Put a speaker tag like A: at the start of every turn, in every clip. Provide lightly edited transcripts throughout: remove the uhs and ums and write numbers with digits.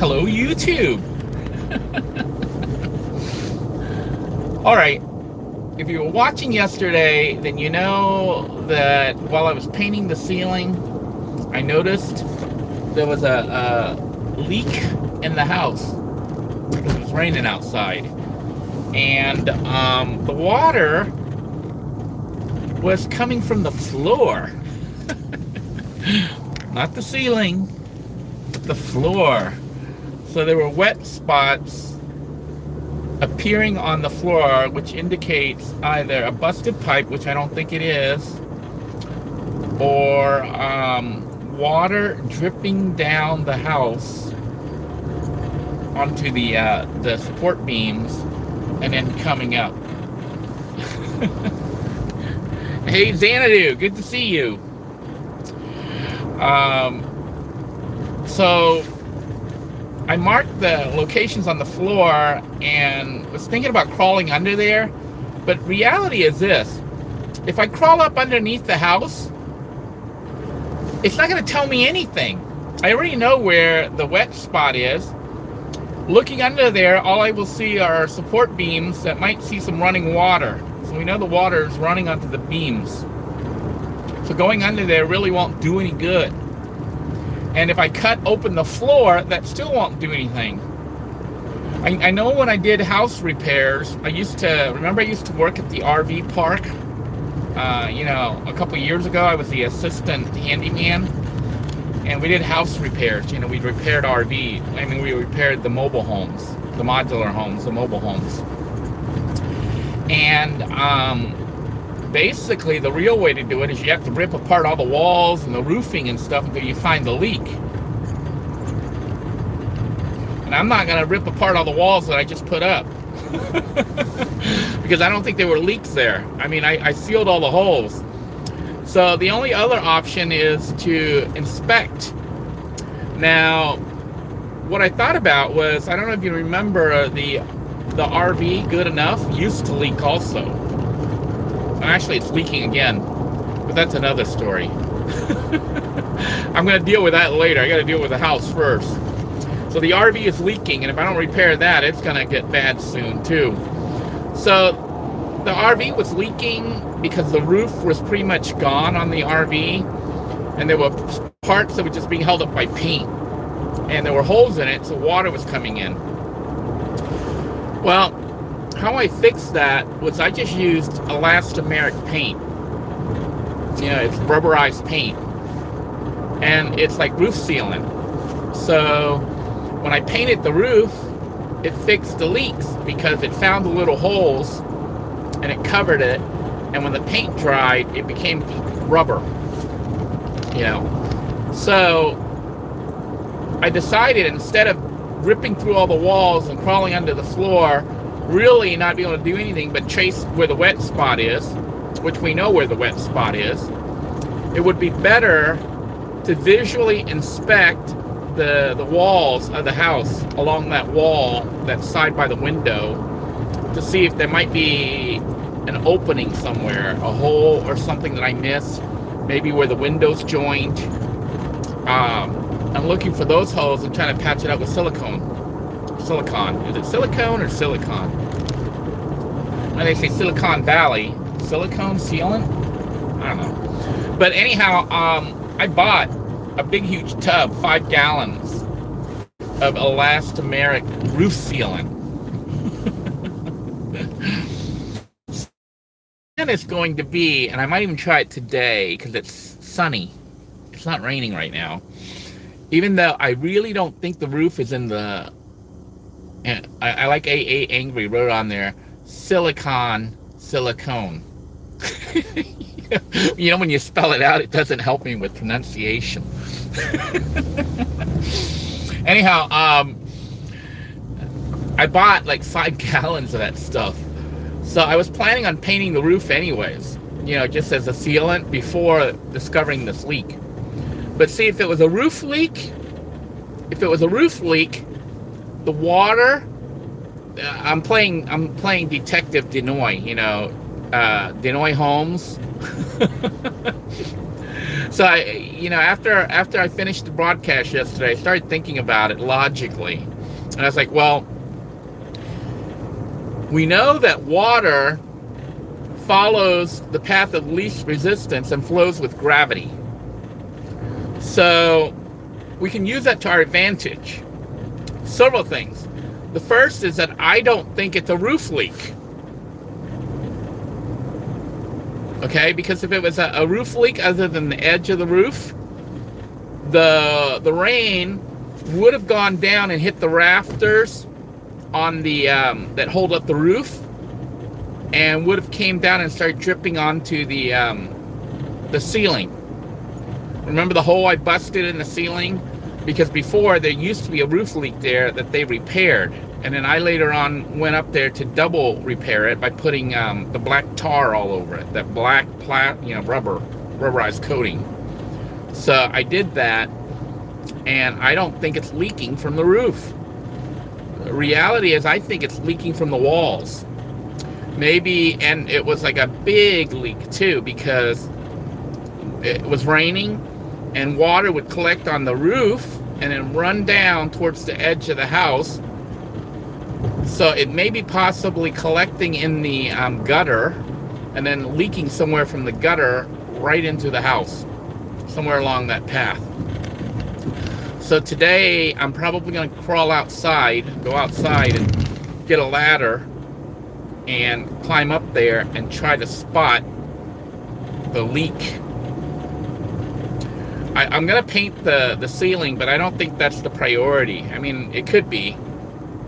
A: Hello, YouTube. All right. If you were watching yesterday, then you know that while I was painting the ceiling, I noticed there was a leak in the house because it was raining outside. And the water was coming from the floor, not the ceiling, but the floor. So there were wet spots appearing on the floor, which indicates either a busted pipe, which I don't think it is, or water dripping down the house onto the support beams and then coming up. Hey, Xanadu, good to see you. So I marked the locations on the floor and was thinking about crawling under there, but reality is this: if I crawl up underneath the house, it's not going to tell me anything. I already know where the wet spot is. Looking under there, all I will see are support beams that might see some running water. So we know the water is running onto the beams. So going under there really won't do any good. And if I cut open the floor, that still won't do anything. I know when I did house repairs, I used to work at the RV park. A couple years ago, I was the assistant handyman. And we did house repairs. We repaired RV. We repaired the mobile homes, the modular homes, the mobile homes. And basically, the real way to do it is you have to rip apart all the walls and the roofing and stuff until you find the leak. And I'm not going to rip apart all the walls that I just put up. Because I don't think there were leaks there. I sealed all the holes. So the only other option is to inspect. Now, what I thought about was, I don't know if you remember, the RV Good Enough used to leak also. Actually, it's leaking again, but that's another story. I'm going to deal with that later. I got to deal with the house first. So the RV is leaking, and if I don't repair that, it's going to get bad soon too. So the RV was leaking because the roof was pretty much gone on the RV, and there were parts that were just being held up by paint, and there were holes in it, so water was coming in. Well, how I fixed that was I just used elastomeric paint. It's rubberized paint, and it's like roof sealant. So when I painted the roof, it fixed the leaks because it found the little holes and it covered it. And when the paint dried, it became rubber. So I decided, instead of ripping through all the walls and crawling under the floor, really not be able to do anything but trace where the wet spot is, which we know where the wet spot is, it would be better to visually inspect the walls of the house along that wall that's side by the window to see if there might be an opening somewhere, a hole or something that I missed, maybe where the windows joined. I'm looking for those holes and trying to patch it up with silicone. Is it silicone or silicon? When they say Silicon Valley, silicone sealant? I don't know. But anyhow, I bought a big, huge tub, 5 gallons of elastomeric roof sealant. And it's going to be, and I might even try it today because it's sunny. It's not raining right now. Even though I really don't think the roof is in the, I like AA Angry wrote on there, silicone. When you spell it out, it doesn't help me with pronunciation. Anyhow, I bought like 5 gallons of that stuff. So I was planning on painting the roof anyways, just as a sealant before discovering this leak. But see, if it was a roof leak, the water, I'm playing Detective Denoy, Denoy Holmes. So after I finished the broadcast yesterday, I started thinking about it logically, and I was like, well, we know that water follows the path of least resistance and flows with gravity. So we can use that to our advantage. Several things. The first is that I don't think it's a roof leak. Okay, because if it was a roof leak other than the edge of the roof, the rain would have gone down and hit the rafters on the that hold up the roof, and would have came down and started dripping onto the ceiling. Remember the hole I busted in the ceiling? Because before there used to be a roof leak there that they repaired, and then I later on went up there to double repair it by putting the black tar all over it, that black rubberized coating. So I did that, and I don't think it's leaking from the roof. The reality is I think it's leaking from the walls. Maybe, and it was like a big leak too, because it was raining and water would collect on the roof and then run down towards the edge of the house. So it may be possibly collecting in the gutter and then leaking somewhere from the gutter right into the house, somewhere along that path. So today I'm probably going to go outside and get a ladder and climb up there and try to spot the leak. I'm going to paint the ceiling, but I don't think that's the priority. I mean, it could be,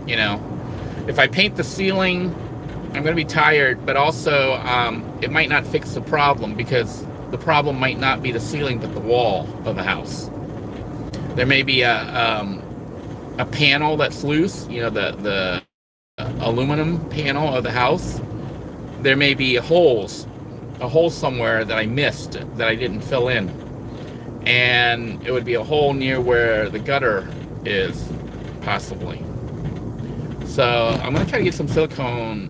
A: if I paint the ceiling, I'm going to be tired, but also it might not fix the problem, because the problem might not be the ceiling, but the wall of the house. There may be a panel that's loose, the aluminum panel of the house. There may be a hole somewhere that I missed, that I didn't fill in. And it would be a hole near where the gutter is, possibly. So I'm going to try to get some silicone,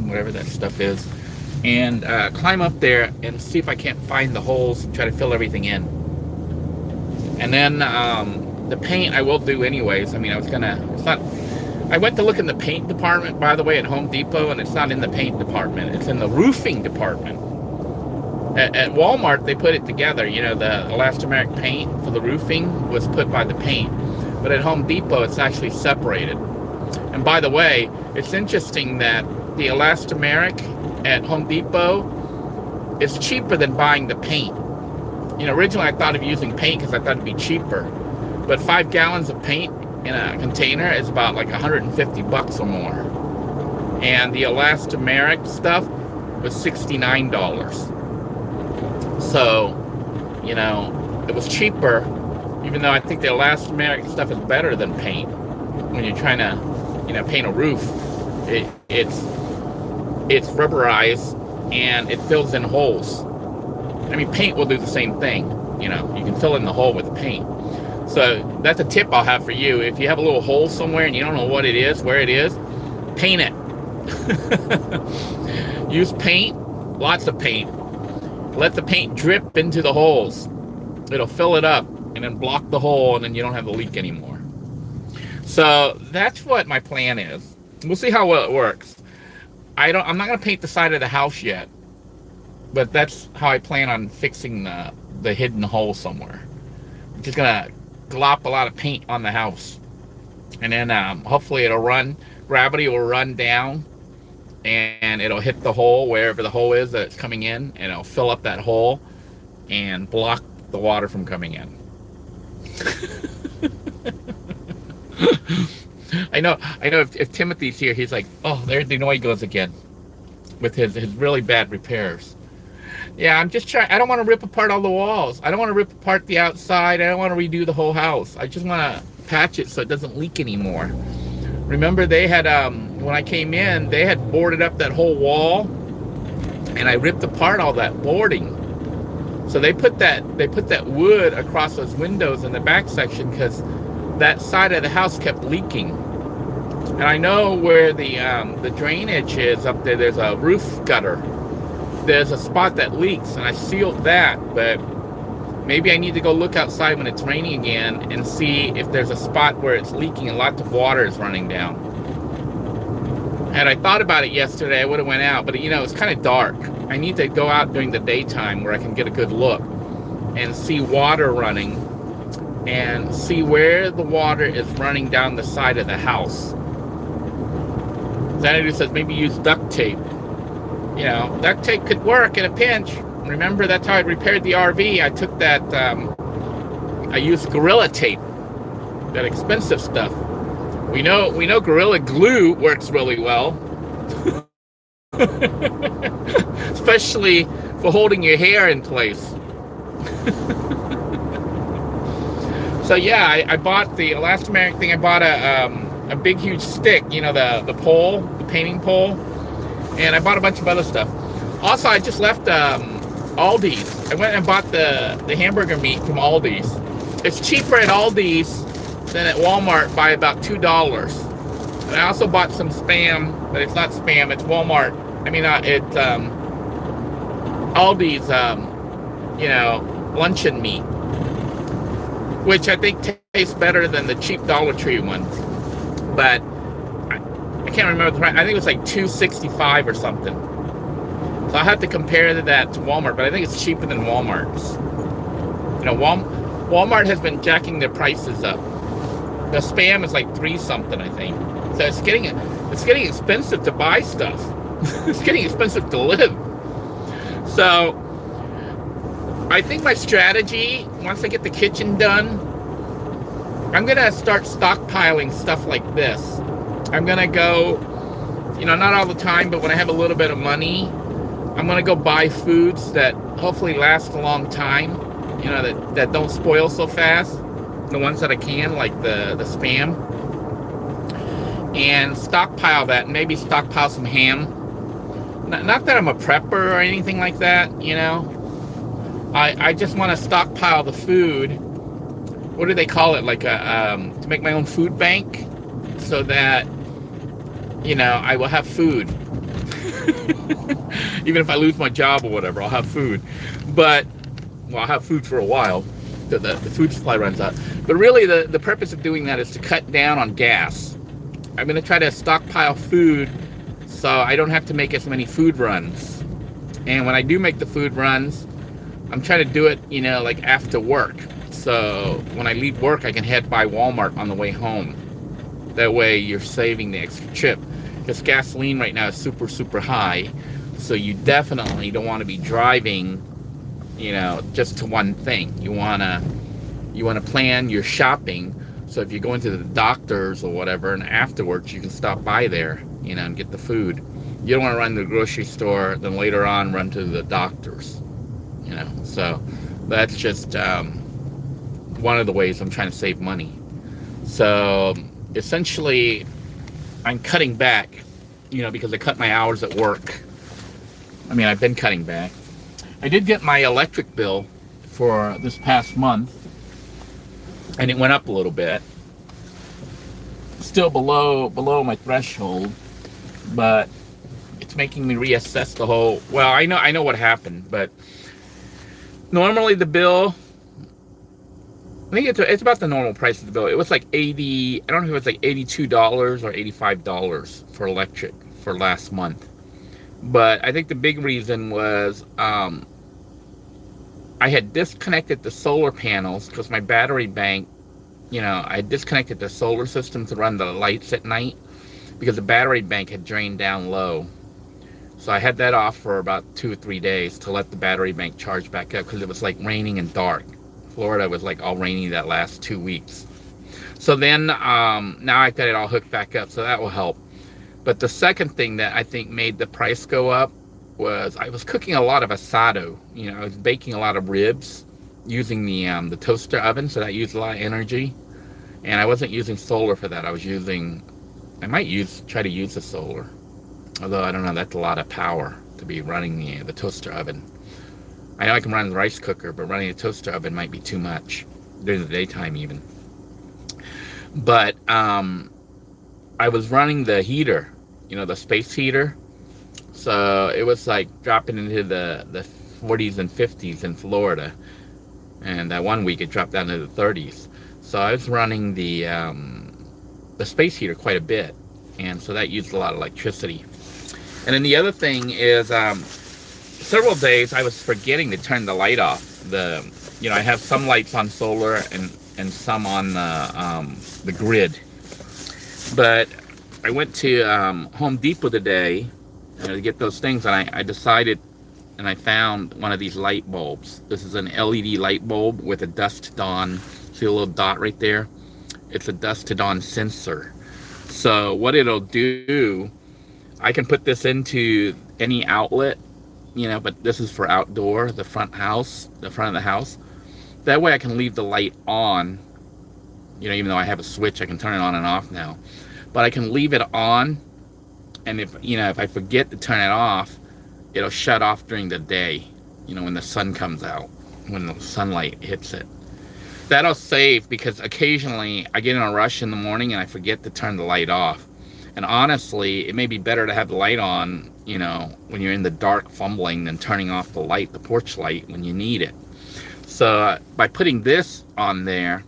A: whatever that stuff is, and climb up there and see if I can't find the holes and try to fill everything in. And then the paint I will do anyways. I mean, I went to look in the paint department, by the way, at Home Depot, and it's not in the paint department. It's in the roofing department. At Walmart, they put it together. The elastomeric paint for the roofing was put by the paint. But at Home Depot, it's actually separated. And by the way, it's interesting that the elastomeric at Home Depot is cheaper than buying the paint. Originally I thought of using paint because I thought it'd be cheaper. But 5 gallons of paint in a container is about like $150 or more. And the elastomeric stuff was $69. So, it was cheaper, even though I think the elastomeric stuff is better than paint. When you're trying to, paint a roof, it's rubberized and it fills in holes. I mean, paint will do the same thing. You can fill in the hole with paint. So that's a tip I'll have for you. If you have a little hole somewhere and you don't know what it is, where it is, paint it. Use paint, lots of paint. Let the paint drip into the holes. It'll fill it up and then block the hole, and then you don't have the leak anymore. So that's what my plan is. We'll see how well it works. I'm not going to paint the side of the house yet, but that's how I plan on fixing the hidden hole somewhere. I'm just going to glop a lot of paint on the house, and then hopefully gravity will run down, and it'll hit the hole, wherever the hole is that it's coming in, and it'll fill up that hole and block the water from coming in. I know if Timothy's here, he's like, oh, there Denoy goes again with his really bad repairs. Yeah, I'm just trying. I don't want to rip apart all the walls. I don't want to rip apart the outside. I don't want to redo the whole house. I just want to patch it so it doesn't leak anymore. Remember, they had when I came in, they had boarded up that whole wall, and I ripped apart all that boarding. So they put that wood across those windows in the back section because that side of the house kept leaking. And I know where the drainage is up there. There's a roof gutter, there's a spot that leaks, and I sealed that, but maybe I need to go look outside when it's raining again and see if there's a spot where it's leaking and lots of water is running down. Had I thought about it yesterday, I would have went out, but it's kind of dark. I need to go out during the daytime where I can get a good look and see water running and see where the water is running down the side of the house. Xanadu says maybe use duct tape. Duct tape could work in a pinch. Remember, that's how I repaired the RV. I took that, I used Gorilla Tape, that expensive stuff. We know Gorilla Glue works really well. Especially for holding your hair in place. So yeah, I bought the elastomeric thing. I bought a big huge stick, the pole, the painting pole, and I bought a bunch of other stuff. Also, I just left Aldi's. I went and bought the hamburger meat from Aldi's. It's cheaper at Aldi's than at Walmart by about $2. And I also bought some Spam, but it's not Spam, it's Walmart. It's Aldi's, luncheon meat, which I think tastes better than the cheap Dollar Tree ones. But I can't remember the price. I think it was like $2.65 or something. So I'll have to compare that to Walmart, but I think it's cheaper than Walmart's. Walmart has been jacking their prices up. The Spam is like $3 something, I think. So it's getting expensive to buy stuff. It's getting expensive to live. So I think my strategy, once I get the kitchen done, I'm gonna start stockpiling stuff like this. I'm gonna go, not all the time, but when I have a little bit of money, I'm gonna go buy foods that hopefully last a long time, that don't spoil so fast. The ones that I can, like the Spam, and stockpile that, and maybe stockpile some ham. Not that I'm a prepper or anything like that, I just want to stockpile the food. What do they call it? Like to make my own food bank, so that I will have food. Even if I lose my job or whatever, I'll have food. But I'll have food for a while. The food supply runs out. But really, the purpose of doing that is to cut down on gas. I'm going to try to stockpile food so I don't have to make as many food runs. And when I do make the food runs, I'm trying to do it, like after work. So when I leave work, I can head by Walmart on the way home. That way you're saving the extra trip. Because gasoline right now is super, super high. So you definitely don't want to be driving, just to one thing. You want to plan your shopping. So if you go into the doctor's or whatever, and afterwards you can stop by there, and get the food. You don't want to run to the grocery store, then later on run to the doctor's, So that's just one of the ways I'm trying to save money. So essentially, I'm cutting back, because I cut my hours at work. I've been cutting back. I did get my electric bill for this past month, and it went up a little bit. Still below my threshold, but it's making me reassess the whole. Well, I know what happened, but normally the bill, I think it's about the normal price of the bill. It was like 80. I don't know if it was like $82 or $85 for electric for last month. But I think the big reason was I had disconnected the solar panels because my battery bank, I had disconnected the solar system to run the lights at night because the battery bank had drained down low. So I had that off for about 2 or 3 days to let the battery bank charge back up because it was like raining and dark. Florida was like all rainy that last 2 weeks. So then now I got it all hooked back up, so that will help. But the second thing that I think made the price go up was I was cooking a lot of asado. I was baking a lot of ribs using the toaster oven, so that used a lot of energy. And I wasn't using solar for that. I might try to use the solar. Although, I don't know, that's a lot of power to be running the toaster oven. I know I can run the rice cooker, but running a toaster oven might be too much during the daytime even. But I was running the heater, the space heater. So it was like dropping into the 40s and 50s in Florida, and that one week it dropped down to the 30s. So I was running the space heater quite a bit, and so that used a lot of electricity. And then the other thing is, several days I was forgetting to turn the light off. I have some lights on solar and some on the grid. But I went to Home Depot today to get those things, and I decided, and I found one of these light bulbs. This is an LED light bulb with a dusk to dawn. See a little dot right there? It's a dusk to dawn sensor. So what it'll do, I can put this into any outlet, but this is for outdoor, the front of the house. That way I can leave the light on, even though I have a switch, I can turn it on and off now. But I can leave it on, and if I forget to turn it off, it'll shut off during the day, when the sun comes out, when the sunlight hits it. That'll save, because occasionally I get in a rush in the morning and I forget to turn the light off. And honestly, it may be better to have the light on, when you're in the dark fumbling, than turning off the light, the porch light, when you need it. So by putting this on there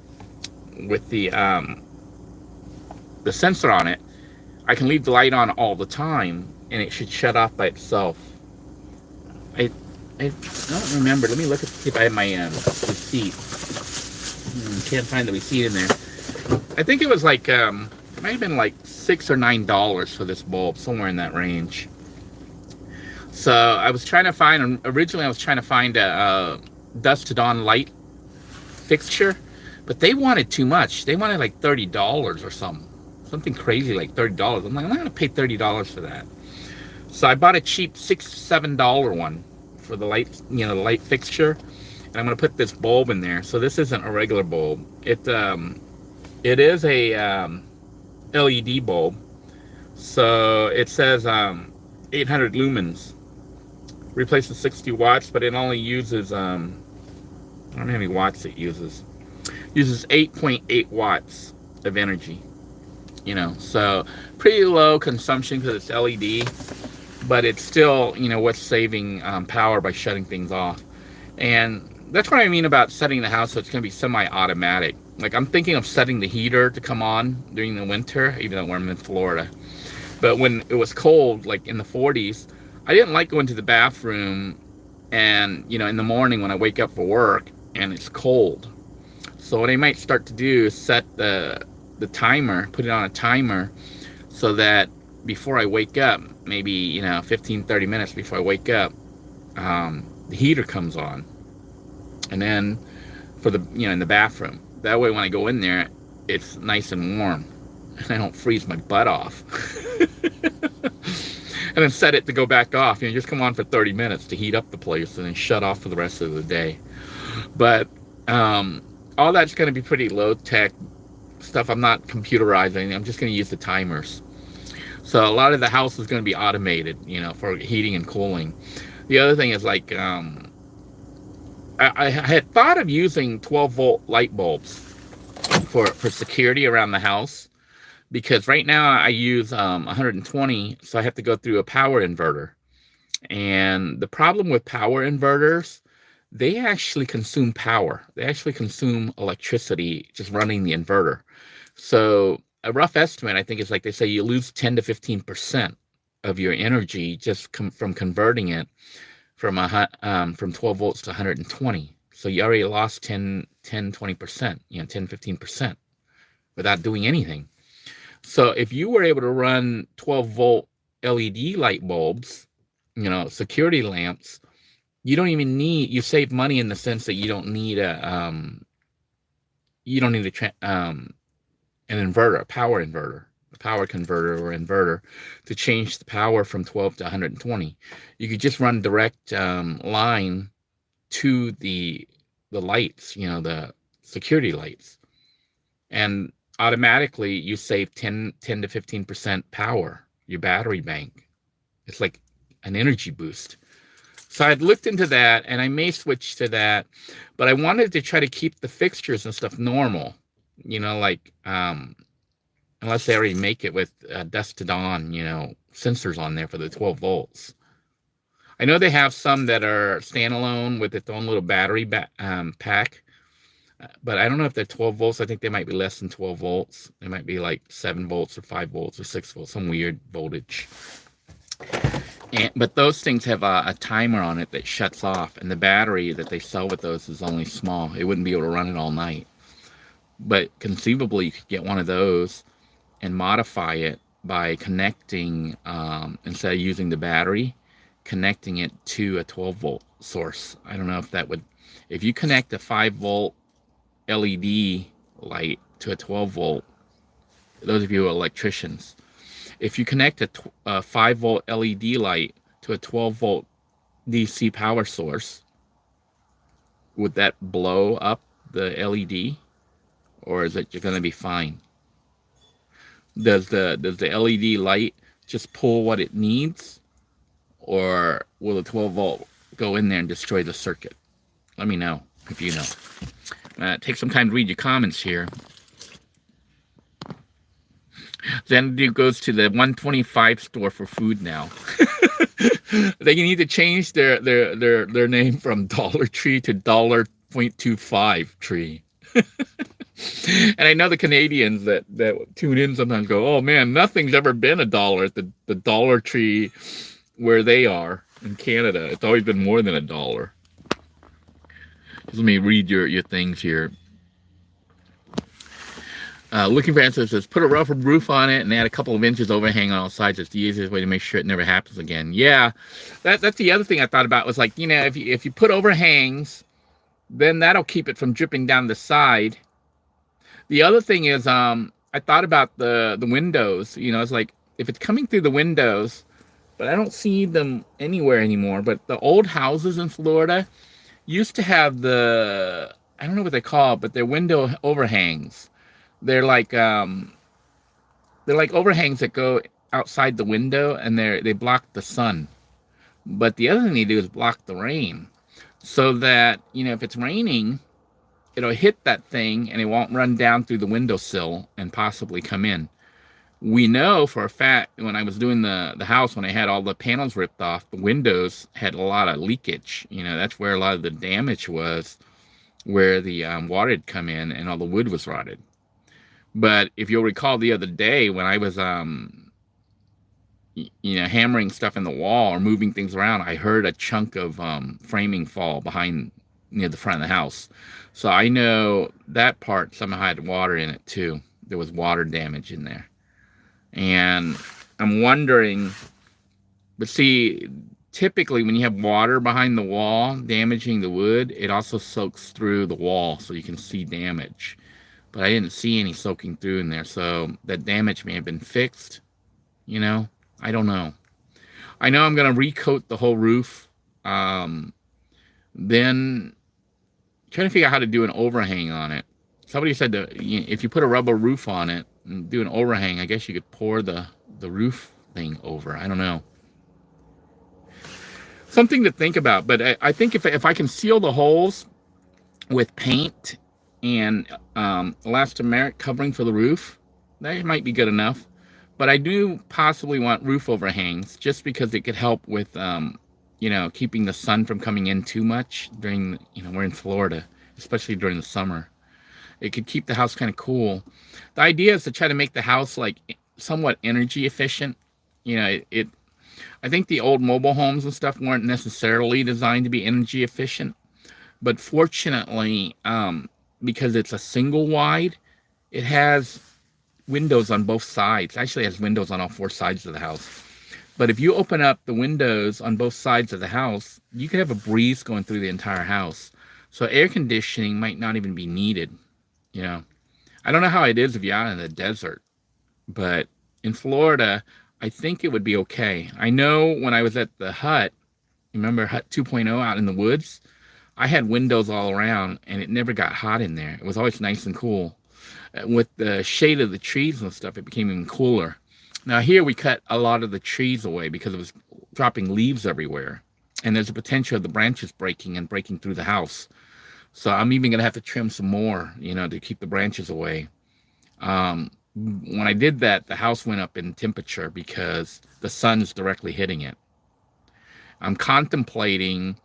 A: with the sensor on it, I can leave the light on all the time, and it should shut off by itself. I don't remember. Let me look at see if I have my receipt. Can't find the receipt in there. I think it was like it might have been like $6 or $9 for this bulb, somewhere in that range. So I was trying to find a dusk to dawn light fixture, but they wanted too much. They wanted like $30 or something crazy, like $30. I'm like, I'm not gonna pay $30 for that. So I bought a cheap $6, $7 one for the light, the light fixture, and I'm gonna put this bulb in there. So this isn't a regular bulb. It is a LED bulb. So it says 800 lumens. Replaces 60 watts, but it only uses I don't know how many watts it uses. Uses 8.8 watts of energy. So pretty low consumption because it's LED, but it's still, what's saving power by shutting things off. And that's what I mean about setting the house so it's going to be semi-automatic. Like, I'm thinking of setting the heater to come on during the winter, even though I'm in Florida. But when it was cold, like in the 40s, I didn't like going to the bathroom and, in the morning when I wake up for work and it's cold. So what I might start to do is set the timer, put it on a timer, so that before I wake up, maybe 15-30 minutes before I wake up, the heater comes on, and then for the in the bathroom, that way when I go in there it's nice and warm and I don't freeze my butt off. And then set it to go back off, just come on for 30 minutes to heat up the place and then shut off for the rest of the day. But all that's going to be pretty low tech stuff. I'm not computerizing. I'm just going to use the timers. So a lot of the house is going to be automated, for heating and cooling. The other thing is, like, I had thought of using 12-volt light bulbs for security around the house, because right now I use 120, so I have to go through a power inverter. And the problem with power inverters, they actually consume power. They actually consume electricity just running the inverter. So a rough estimate, I think, is like they say you lose 10 to 15% of your energy just from converting it from 12 volts to 120. So you already lost 10, 20%, 10, 15% without doing anything. So if you were able to run 12-volt LED light bulbs, security lamps, you save money in the sense that you don't need an inverter, a power inverter, a power converter or inverter to change the power from 12 to 120. You could just run direct line to the lights, the security lights, and automatically you save 10 to 15% power, your battery bank. It's like an energy boost. So I'd looked into that, and I may switch to that, but I wanted to try to keep the fixtures and stuff normal, like unless they already make it with dusk to dawn, sensors on there for the 12 volts. I know they have some that are standalone with its own little battery pack, but I don't know if they're 12 volts. I think they might be less than 12 volts. They might be like 7 volts or 5 volts or 6 volts, some weird voltage. But those things have a timer on it that shuts off, and the battery that they sell with those is only small. It wouldn't be able to run it all night. But conceivably, you could get one of those and modify it by connecting, instead of using the battery, connecting it to a 12 volt source. I don't know if that would, if you connect a 5 volt LED light to a 12 volt, those of you who are electricians, if you connect a 5 volt LED light to a 12 volt DC power source, would that blow up the LED, or is it going to be fine? Does the LED light just pull what it needs, or will the 12 volt go in there and destroy the circuit? Let me know if you know. Take some time to read your comments here. Xanadu goes to the 125 store for food now. They need to change their name from Dollar Tree to $1.25 Tree. And I know the Canadians that tune in sometimes go, oh man, nothing's ever been $1 at the Dollar Tree where they are in Canada. It's always been more than $1. Let me read your things here. Looking for answers says, put a rubber roof on it and add a couple of inches overhang on all sides. It's the easiest way to make sure it never happens again. Yeah, that's the other thing I thought about was like, you know, if you put overhangs, then that'll keep it from dripping down the side. The other thing is, I thought about the windows. You know, it's like if it's coming through the windows, but I don't see them anywhere anymore. But the old houses in Florida used to have I don't know what they call it, but they're window overhangs. They're like overhangs that go outside the window, and they block the sun. But the other thing they do is block the rain, so that, you know, if it's raining, it'll hit that thing and it won't run down through the windowsill and possibly come in. We know for a fact, when I was doing the house, when I had all the panels ripped off, the windows had a lot of leakage. You know, that's where a lot of the damage was, where the water had come in and all the wood was rotted. But if you'll recall the other day when I was, you know, hammering stuff in the wall or moving things around, I heard a chunk of framing fall behind near the front of the house. So I know that part somehow had water in it too. There was water damage in there. And I'm wondering, but see, typically when you have water behind the wall damaging the wood, it also soaks through the wall so you can see damage. But I didn't see any soaking through in there, so that damage may have been fixed. You know, I don't know. I know I'm going to recoat the whole roof. Then trying to figure out how to do an overhang on it. Somebody said that if you put a rubber roof on it and do an overhang, I guess you could pour the roof thing over. I don't know. Something to think about. But I think if I can seal the holes with paint and elastomeric covering for the roof, that might be good enough. But I do possibly want roof overhangs, just because it could help with you know, keeping the sun from coming in too much during, you know, we're in Florida, especially during the summer. It could keep the house kind of cool. The idea is to try to make the house like somewhat energy efficient. You know, I think the old mobile homes and stuff weren't necessarily designed to be energy efficient, but fortunately, because it's a single wide, it has windows on both sides. Actually, it has windows on all 4 sides of the house. But if you open up the windows on both sides of the house, you could have a breeze going through the entire house. So air conditioning might not even be needed. You know, I don't know how it is if you're out in the desert, but in Florida, I think it would be okay. I know when I was at the hut, remember Hut 2.0 out in the woods, I had windows all around and it never got hot in there. It was always nice and cool. With the shade of the trees and stuff, it became even cooler. Now here we cut a lot of the trees away because it was dropping leaves everywhere. And there's a potential of the branches breaking and breaking through the house. So I'm even going to have to trim some more, you know, to keep the branches away. When I did that, the house went up in temperature because the sun's directly hitting it. I'm contemplating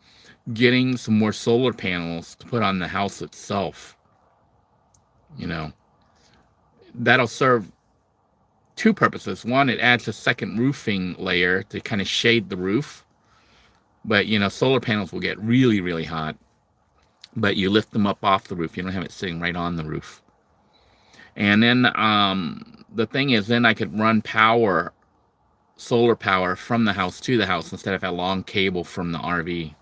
A: getting some more solar panels to put on the house itself. You know, that'll serve two purposes. One, it adds a second roofing layer to kind of shade the roof. But, you know, solar panels will get really, really hot. But you lift them up off the roof. You don't have it sitting right on the roof. And then the thing is, then I could run power, solar power from the house to the house instead of a long cable from the RV.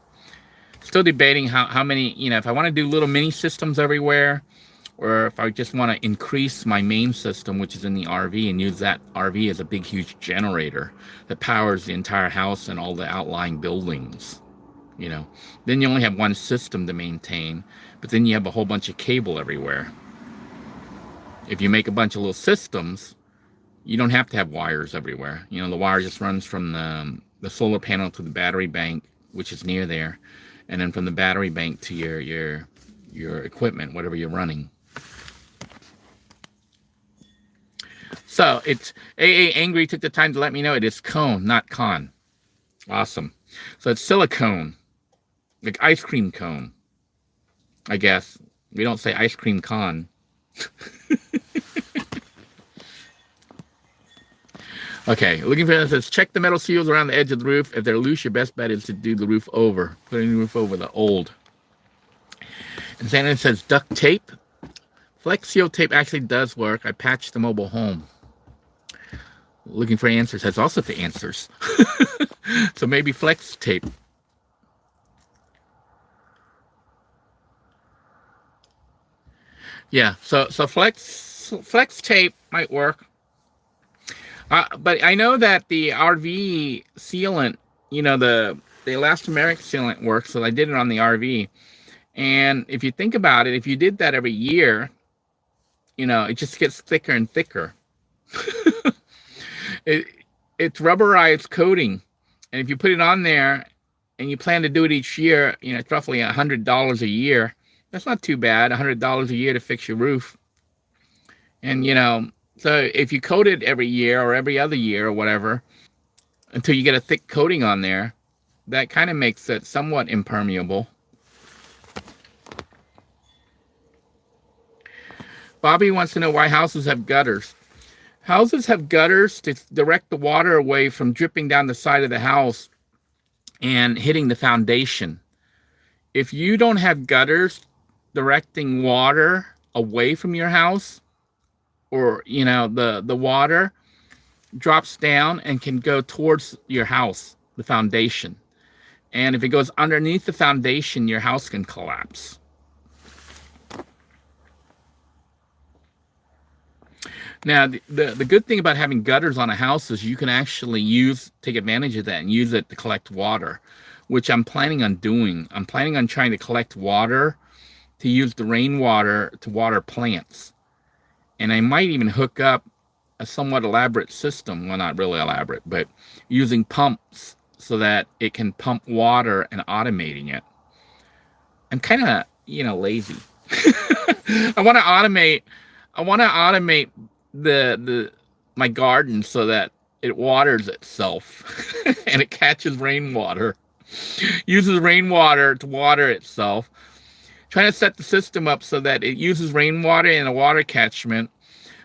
A: Still debating how many, you know, if I want to do little mini systems everywhere, or if I just want to increase my main system, which is in the RV, and use that RV as a big, huge generator that powers the entire house and all the outlying buildings, you know. Then you only have one system to maintain, but then you have a whole bunch of cable everywhere. If you make a bunch of little systems, you don't have to have wires everywhere. You know, the wire just runs from the solar panel to the battery bank, which is near there, and then from the battery bank to your equipment, whatever you're running. So it's AA Angry took the time to let me know it is cone, not con. Awesome. So it's silicone, like ice cream cone, I guess. We don't say ice cream con. Okay, looking for that says check the metal seals around the edge of the roof. If they're loose, your best bet is to do the roof over. Put a new roof over the old. And Shannon says duct tape. Flex seal tape actually does work. I patched the mobile home. Looking for answers has also the answers. So maybe flex tape. Yeah, so flex tape might work. But I know that the RV sealant, you know, the elastomeric sealant works, so I did it on the RV. And if you think about it, if you did that every year, you know, it just gets thicker and thicker. It's rubberized coating. And if you put it on there and you plan to do it each year, you know, it's roughly $100 a year. That's not too bad, $100 a year to fix your roof. And, you know, so if you coat it every year or every other year or whatever, until you get a thick coating on there, that kind of makes it somewhat impermeable. Bobby wants to know why houses have gutters. Houses have gutters to direct the water away from dripping down the side of the house and hitting the foundation. If you don't have gutters directing water away from your house, or, you know, the water drops down and can go towards your house, the foundation. And if it goes underneath the foundation, your house can collapse. Now, the good thing about having gutters on a house is you can actually take advantage of that and use it to collect water, which I'm planning on doing. I'm planning on trying to collect water to use the rainwater to water plants. And I might even hook up a somewhat elaborate system, well, not really elaborate, but using pumps so that it can pump water and automating it. I'm kind of, you know, lazy. I want to automate my garden so that it waters itself and it catches rainwater, uses rainwater to water itself. Trying to set the system up so that it uses rainwater in a water catchment,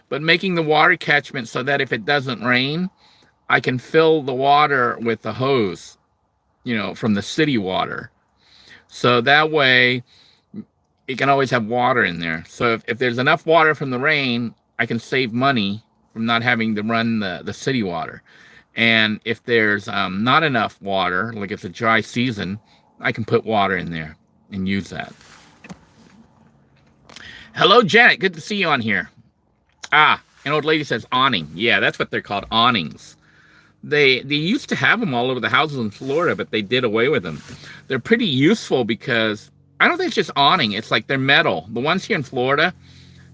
A: but making the water catchment so that if it doesn't rain, I can fill the water with the hose, you know, from the city water. So that way it can always have water in there. So if there's enough water from the rain, I can save money from not having to run the city water. And if there's not enough water, like it's a dry season, I can put water in there and use that. Hello, Janet. Good to see you on here. An old lady says awning. Yeah, that's what they're called, awnings. They used to have them all over the houses in Florida, but they did away with them. They're pretty useful because I don't think it's just awning. It's like they're metal. The ones here in Florida,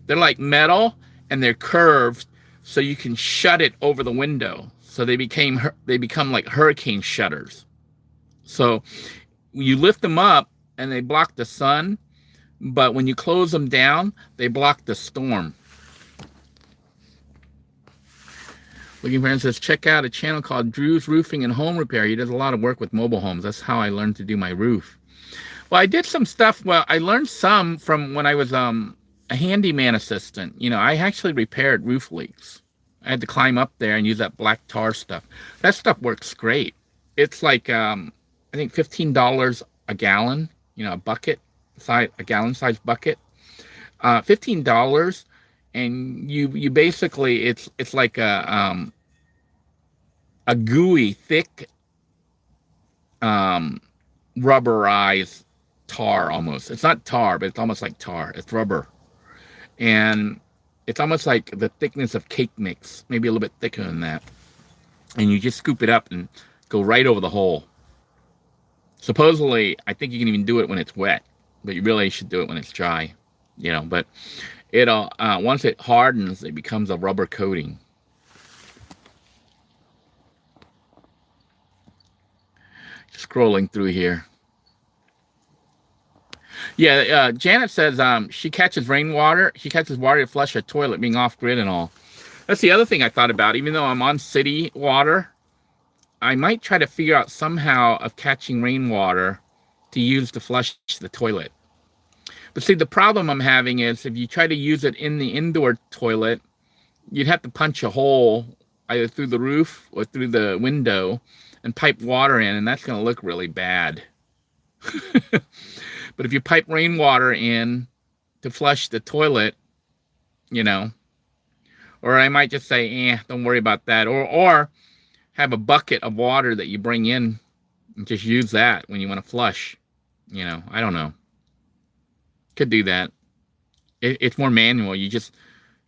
A: they're like metal and they're curved, so you can shut it over the window. So they become like hurricane shutters. So you lift them up and they block the sun, but when you close them down, they block the storm. Looking for says, check out a channel called Drew's Roofing and Home Repair. He does a lot of work with mobile homes. That's how I learned to do my roof. Well, I did some stuff. Well, I learned some from when I was a handyman assistant. You know, I actually repaired roof leaks. I had to climb up there and use that black tar stuff. That stuff works great. It's like I think $15 a gallon. You know, a bucket size, a gallon size bucket. $15, and you basically it's like a gooey, thick, rubberized tar almost. It's not tar, but it's almost like tar. It's rubber, and it's almost like the thickness of cake mix, maybe a little bit thicker than that. And you just scoop it up and go right over the hole. Supposedly, I think you can even do it when it's wet, but you really should do it when it's dry. You know, but it'll once it hardens, it becomes a rubber coating. Scrolling through here. Yeah, Janet says she catches rainwater. She catches water to flush her toilet, being off grid and all. That's the other thing I thought about. Even though I'm on city water, I might try to figure out somehow of catching rainwater to use to flush the toilet. But see, the problem I'm having is if you try to use it in the indoor toilet, you'd have to punch a hole either through the roof or through the window and pipe water in, and that's going to look really bad. But if you pipe rainwater in to flush the toilet, you know, or I might just say, don't worry about that. Or have a bucket of water that you bring in and just use that when you want to flush. You know, I don't know. Could do that. It's more manual. You just,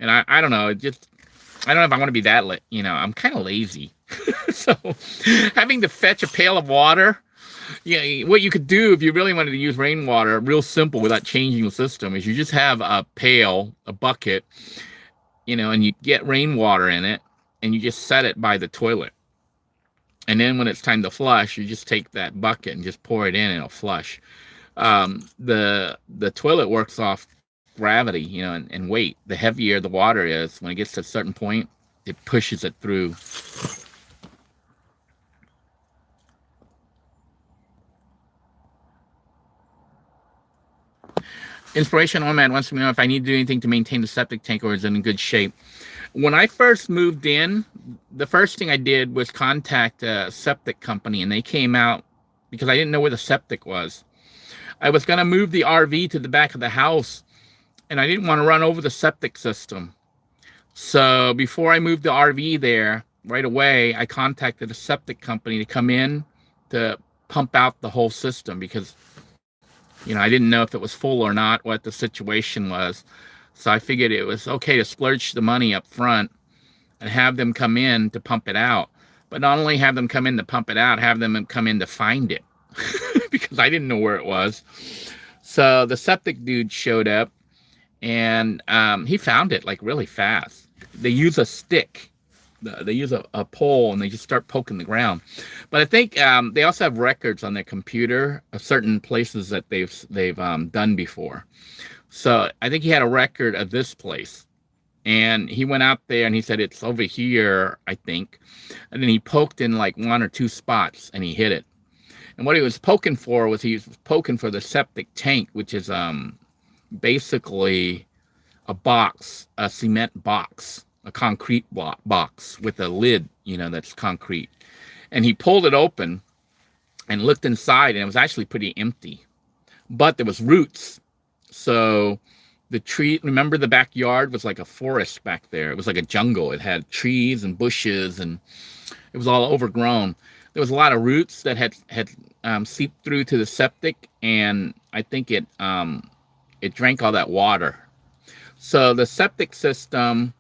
A: and I don't know. I don't know if I want to be that, you know, I'm kind of lazy. So having to fetch a pail of water, yeah, what you could do if you really wanted to use rainwater, real simple without changing the system, is you just have a pail, a bucket, you know, and you get rainwater in it and you just set it by the toilet. And then when it's time to flush, you just take that bucket and just pour it in and it'll flush. The toilet works off gravity, you know, and weight. The heavier the water is, when it gets to a certain point, it pushes it through. Inspiration Nomad wants to know if I need to do anything to maintain the septic tank or is it in good shape. When I first moved in, the first thing I did was contact a septic company, and they came out because I didn't know where the septic was. I was going to move the RV to the back of the house, and I didn't want to run over the septic system. So before I moved the RV there, right away, I contacted a septic company to come in to pump out the whole system because, you know, I didn't know if it was full or not, what the situation was. So I figured it was okay to splurge the money up front and have them come in to pump it out. But not only have them come in to pump it out, have them come in to find it because I didn't know where it was. So the septic dude showed up and he found it like really fast. They use a stick. They use a pole and they just start poking the ground. But I think they also have records on their computer of certain places that they've done before. So I think he had a record of this place. And he went out there and he said, it's over here, I think. And then he poked in like 1 or 2 spots and he hit it. And what he was poking for was he was poking for the septic tank, which is basically a box, a cement box, a concrete box with a lid, you know, that's concrete. And he pulled it open and looked inside, and it was actually pretty empty. But there was roots. So the tree, remember the backyard was like a forest back there. It was like a jungle. It had trees and bushes, and it was all overgrown. There was a lot of roots that had seeped through to the septic, and I think it drank all that water. So the septic system,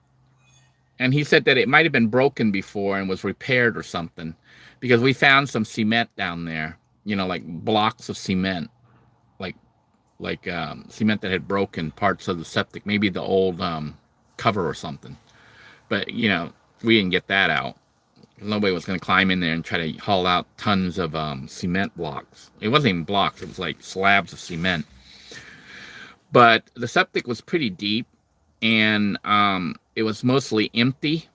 A: and he said that it might have been broken before and was repaired or something, because we found some cement down there, you know, like blocks of cement, like cement that had broken parts of the septic, maybe the old cover or something. But, you know, we didn't get that out. Nobody was going to climb in there and try to haul out tons of cement blocks. It wasn't even blocks. It was like slabs of cement. But the septic was pretty deep, and it was mostly empty.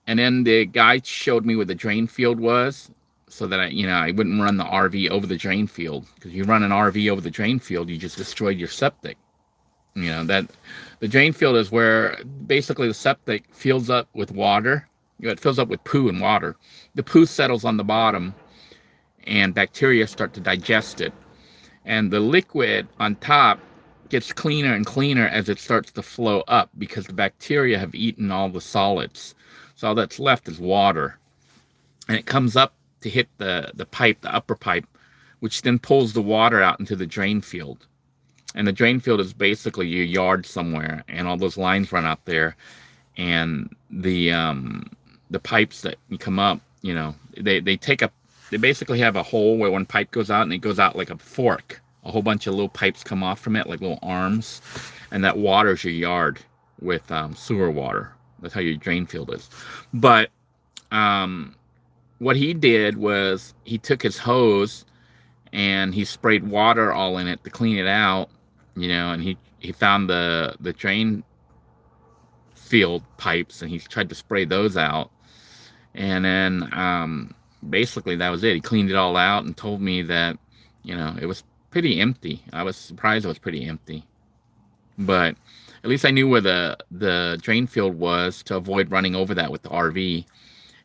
A: And then the guy showed me where the drain field was, so that I wouldn't run the RV over the drain field. Because you run an RV over the drain field, you just destroyed your septic. That the drain field is where basically the septic fills up with water. It fills up with poo and water. The poo settles on the bottom, and bacteria start to digest it. And the liquid on top gets cleaner and cleaner as it starts to flow up, because the bacteria have eaten all the solids. So all that's left is water. And it comes up to hit the pipe, the upper pipe, which then pulls the water out into the drain field. And the drain field is basically your yard somewhere, and all those lines run out there. And the pipes that come up, they basically have a hole where one pipe goes out, and it goes out like a fork. A whole bunch of little pipes come off from it, like little arms, and that waters your yard with sewer water. That's how your drain field is. But what he did was he took his hose and he sprayed water all in it to clean it out, and he found the drain field pipes, and he tried to spray those out. And then basically that was it. He cleaned it all out and told me that, it was pretty empty. I was surprised it was pretty empty. But at least I knew where the drain field was to avoid running over that with the RV,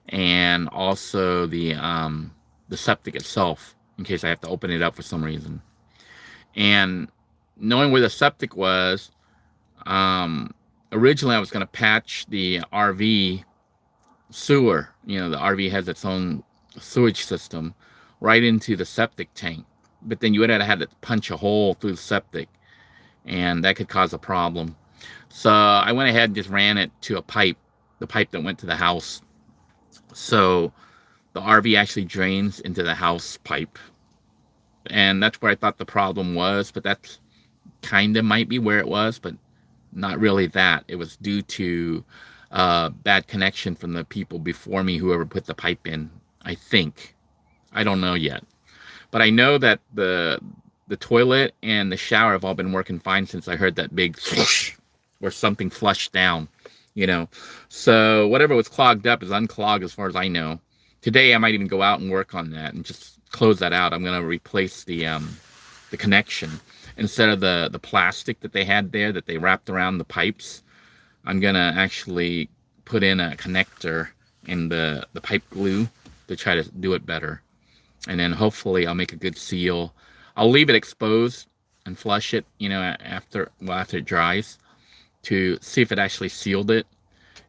A: and also the septic itself, in case I have to open it up for some reason. And knowing where the septic was, originally I was going to patch the RV sewer. The RV has its own sewage system right into the septic tank. But then you would have had to punch a hole through the septic, and that could cause a problem. So I went ahead and just ran it to a pipe, the pipe that went to the house. So the RV actually drains into the house pipe. And that's where I thought the problem was, but that's kind of might be where it was, but not really that. It was due to bad connection from the people before me, whoever put the pipe in, I think. I don't know yet. But I know that the toilet and the shower have all been working fine since I heard that big swoosh where something flushed down, So whatever was clogged up is unclogged as far as I know. Today I might even go out and work on that and just close that out. I'm going to replace the connection. Instead of the plastic that they had there that they wrapped around the pipes, I'm going to actually put in a connector in the pipe glue to try to do it better. And then hopefully I'll make a good seal. I'll leave it exposed and flush it, after it dries, to see if it actually sealed it.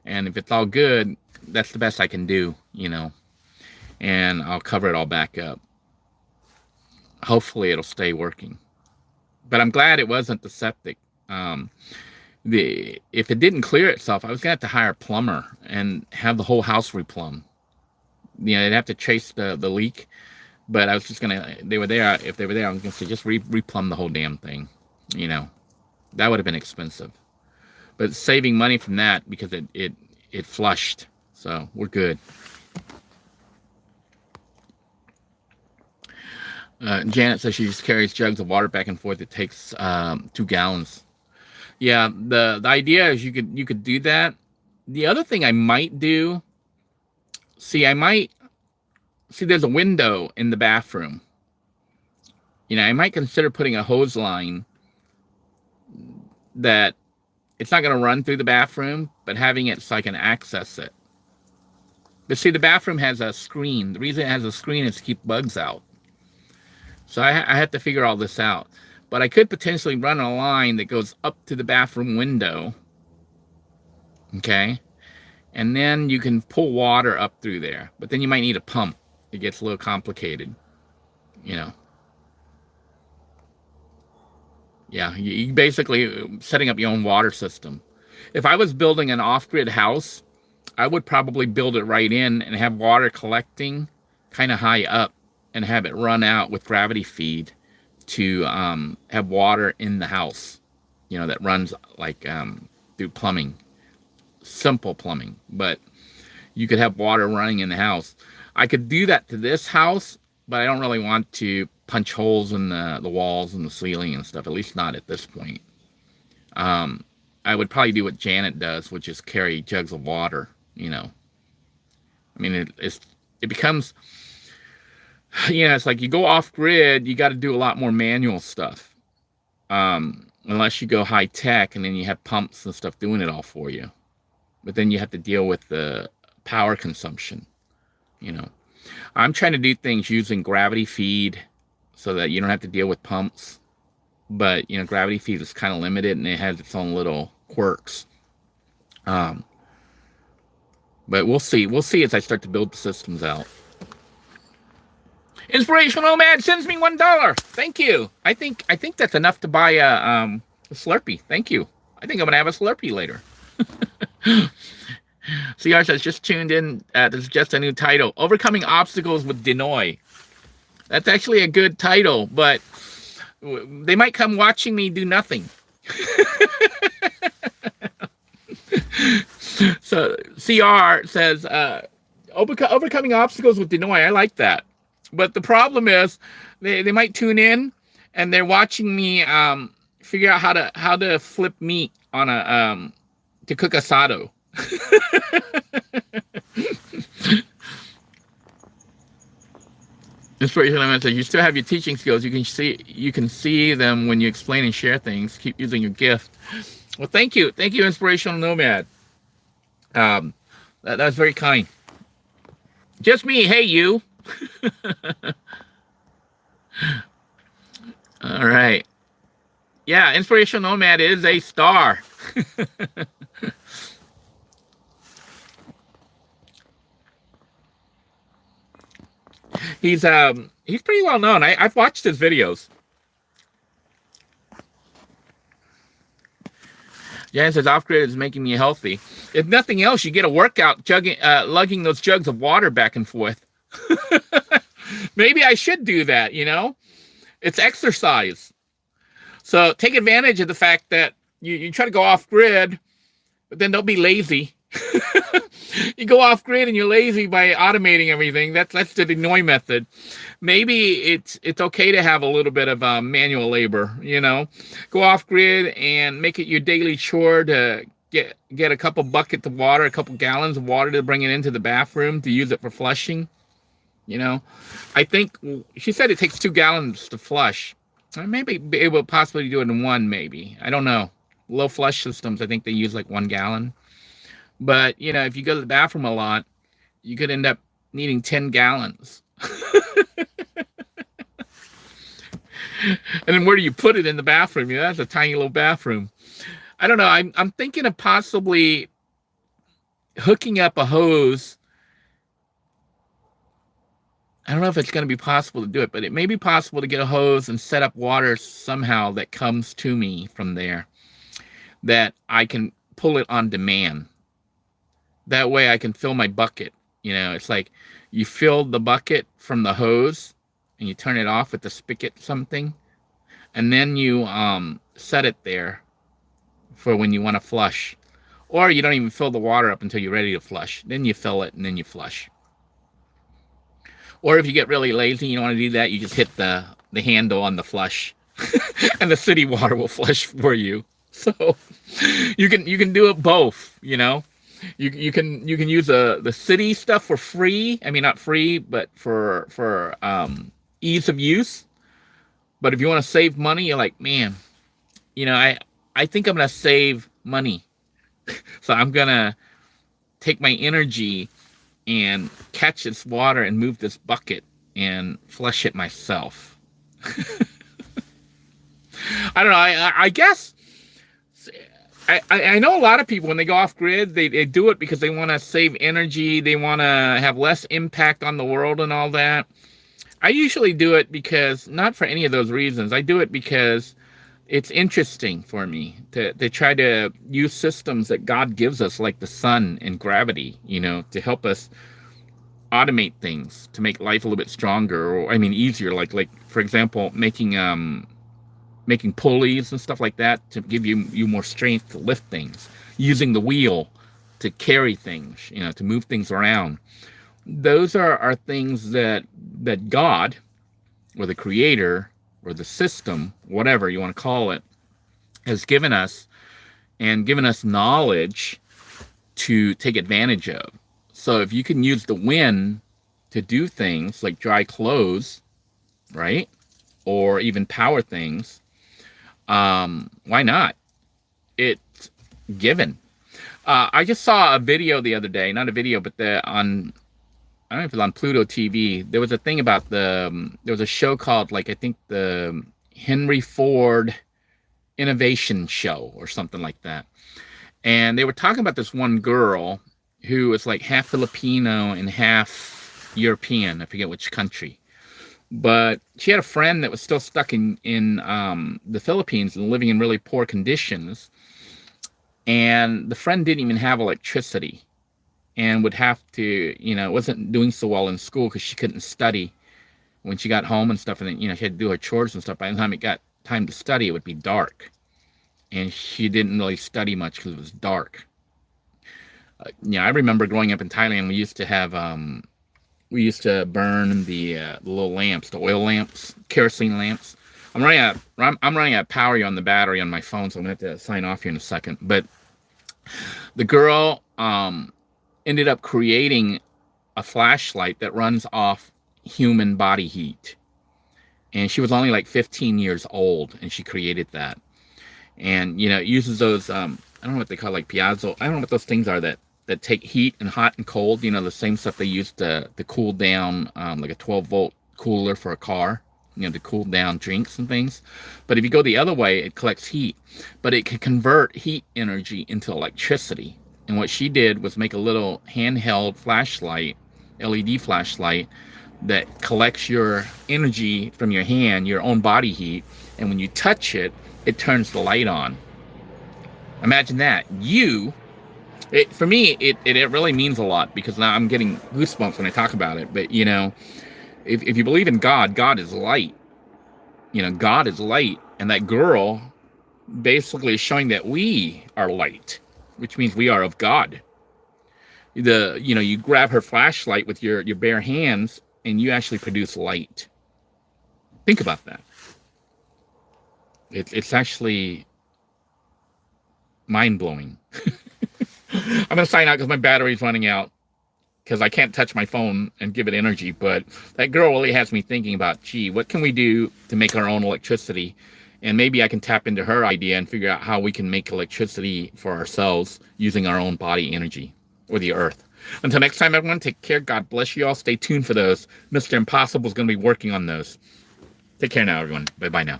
A: And if it's all good, that's the best I can do, and I'll cover it all back up. Hopefully it'll stay working. But I'm glad it wasn't the septic. If it didn't clear itself, I was gonna have to hire a plumber and have the whole house replumbed. They'd have to chase the leak. But I was just gonna, if they were there, I was gonna say just replumb the whole damn thing. That would have been expensive. But saving money from that, because it flushed, so we're good. Janet says she just carries jugs of water back and forth. It takes 2 gallons. Yeah, the idea is you could do that. The other thing I might do, there's a window in the bathroom. I might consider putting a hose line that it's not going to run through the bathroom, but having it so I can access it. But see, the bathroom has a screen. The reason it has a screen is to keep bugs out. So I have to figure all this out. But I could potentially run a line that goes up to the bathroom window. Okay? And then you can pull water up through there. But then you might need a pump. It gets a little complicated, Yeah, you basically setting up your own water system. If I was building an off-grid house, I would probably build it right in and have water collecting kind of high up and have it run out with gravity feed to have water in the house, that runs like through plumbing, simple plumbing, but you could have water running in the house. I could do that to this house, but I don't really want to punch holes in the walls and the ceiling and stuff, at least not at this point. I would probably do what Janet does, which is carry jugs of water, I mean, it becomes, it's like you go off grid, you got to do a lot more manual stuff. Unless you go high tech and then you have pumps and stuff doing it all for you. But then you have to deal with the power consumption. I'm trying to do things using gravity feed so that you don't have to deal with pumps. But, gravity feed is kind of limited and it has its own little quirks. But we'll see. We'll see as I start to build the systems out. Inspirational Nomad sends me $1. Thank you. I think that's enough to buy a Slurpee. Thank you. I think I'm gonna have a Slurpee later. CR says, just tuned in. This is just a new title. Overcoming Obstacles with Denoy. That's actually a good title, but they might come watching me do nothing. So CR says, overcoming obstacles with Denoy. I like that. But the problem is they might tune in and they're watching me figure out how to flip meat on to cook asado. Inspiration says, you still have your teaching skills. You can see them when you explain and share things. Keep using your gift. Well, thank you, Inspirational Nomad. That's very kind. Just me. Hey, you. All right. Yeah, Inspirational Nomad is a star. He's pretty well known. I've watched his videos. Jan says, off-grid is making me healthy. If nothing else, you get a workout lugging those jugs of water back and forth. Maybe I should do that, It's exercise. So take advantage of the fact that you try to go off-grid, but then don't be lazy. You go off-grid and you're lazy by automating everything. That's the Denoy method. Maybe it's okay to have a little bit of manual labor, Go off-grid and make it your daily chore to get a couple buckets of water, a couple gallons of water to bring it into the bathroom to use it for flushing. I think she said it takes 2 gallons to flush. Maybe be able to possibly do it in 1, maybe. I don't know. Low flush systems, I think they use like 1 gallon. But, if you go to the bathroom a lot, you could end up needing 10 gallons. And then where do you put it in the bathroom? That's a tiny little bathroom. I don't know. I'm thinking of possibly hooking up a hose. I don't know if it's going to be possible to do it, but it may be possible to get a hose and set up water somehow that comes to me from there, that I can pull it on demand. That way I can fill my bucket. It's like you fill the bucket from the hose and you turn it off with the spigot something, and then you set it there for when you want to flush. Or you don't even fill the water up until you're ready to flush. Then you fill it and then you flush. Or if you get really lazy, you don't want to do that, you just hit the handle on the flush and the city water will flush for you. So you can do it both, You can use the city stuff for free. I mean, not free, but for ease of use. But if you want to save money, you're like, man, I think I'm going to save money. So I'm going to take my energy and catch this water and move this bucket and flush it myself. I don't know. I guess I know a lot of people, when they go off grid, they do it because they want to save energy. They want to have less impact on the world and all that. I usually do it because, not for any of those reasons. I do it because it's interesting for me to try to use systems that God gives us, like the sun and gravity, to help us automate things, to make life a little bit stronger, or easier. Like for example, making pulleys and stuff like that to give you more strength to lift things, using the wheel to carry things, to move things around. Those are things that God, or the creator, or the system, whatever you want to call it, has given us, and given us knowledge to take advantage of. So if you can use the wind to do things like dry clothes, right? Or even power things, why not? It's given. I just saw a video the other day, not a video, but I don't know if it was on Pluto TV. There was a thing about there was a show called, like, I think the Henry Ford Innovation Show or something like that. And they were talking about this one girl who was like half Filipino and half European. I forget which country. But she had a friend that was still stuck in the Philippines and living in really poor conditions. And the friend didn't even have electricity and would have to, wasn't doing so well in school because she couldn't study when she got home and stuff. And then, she had to do her chores and stuff. By the time it got time to study, it would be dark. And she didn't really study much because it was dark. I remember growing up in Thailand, we used to burn the little lamps, the oil lamps, kerosene lamps. I'm running out of power on the battery on my phone, so I'm going to have to sign off here in a second. But the girl ended up creating a flashlight that runs off human body heat. And she was only like 15 years old, and she created that. And, it uses those, I don't know what they call, like piezo. I don't know what those things are that take heat and hot and cold, the same stuff they use to cool down, like a 12-volt cooler for a car, to cool down drinks and things. But if you go the other way, it collects heat. But it can convert heat energy into electricity. And what she did was make a little handheld flashlight, LED flashlight, that collects your energy from your hand, your own body heat. And when you touch it, it turns the light on. Imagine that. For me, it really means a lot, because now I'm getting goosebumps when I talk about it. But, if you believe in God, God is light. God is light. And that girl basically is showing that we are light, which means we are of God. You grab her flashlight with your bare hands, and you actually produce light. Think about that. It's actually mind-blowing. I'm going to sign out because my battery's running out, because I can't touch my phone and give it energy. But that girl really has me thinking about, gee, what can we do to make our own electricity? And maybe I can tap into her idea and figure out how we can make electricity for ourselves using our own body energy, or the earth. Until next time, everyone, take care. God bless you all. Stay tuned for those. Mr. Impossible is going to be working on those. Take care now, everyone. Bye-bye now.